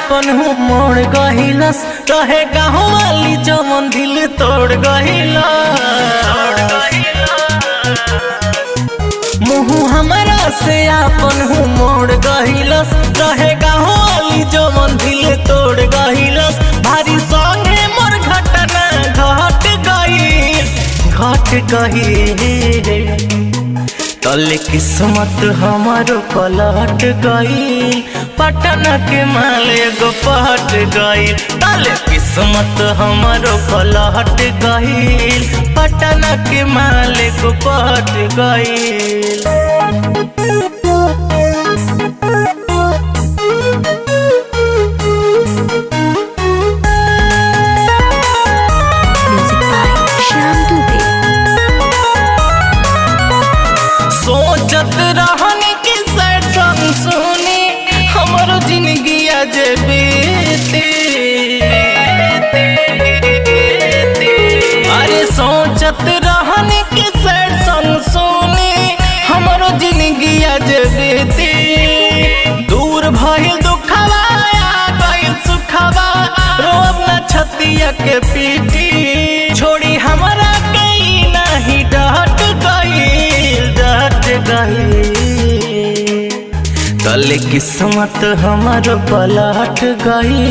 आपन हूँ मोड़ गहिलस, रहे गाँव वाली जवन दिल तोड़ गहिलस। मुँह हमारा से आपन हूँ मोड़ गहिलस, रहे गाँव वाली जवन दिल तोड़ गहिलस। भारी संगे मोर घटना घट गई, तले किस्मत हमारो पलट गई। पटना के माले गो पट गई, तले किस्मत हमारो पलट गई। पटना के माले गो पट गई। सोचत रहनी कि सैड सॉन्ग सुनी हमारो जिंदगी आज बीती। अरे सोचत रहनी कि सैड सॉन्ग सुनी हमारो जिंदगी आज बीती। दूर भइल दुखवा आ गइल सुखवा, रोब ना छतिया के पीटी। छोड़ी हमरा कहीं नहीं डट गई, तले किस्मत हमारो पलट गई।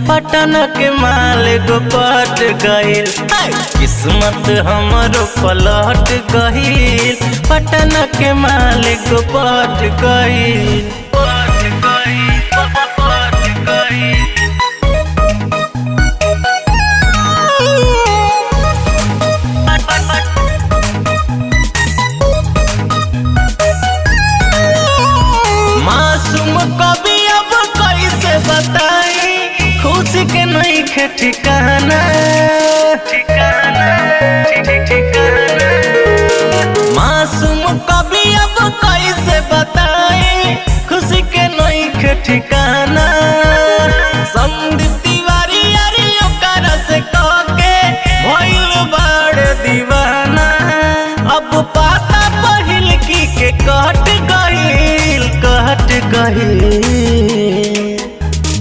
पटना के माले गो पट गई, किस्मत हमारो पलट गई। पटना के माले गो पट गई। मासूम कभी अब कैसे बताई, खुशी के नहीं खे ठिकाना। मासूम कभी अब कैसे बताई, खुशी के नहीं खे ठिकाना। संदीप तिवारी यारी ओकरा से कहके भइल बड़ दीवाना। अब पता पहिल की के कट गई,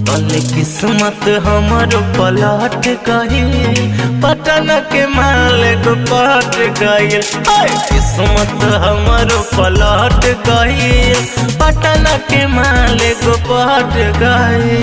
तले किस्मत हमारो पलट गई। पटना के माले गो पट गई, किस्मत हमारो पलट गई। पटना के माले गो पट गई।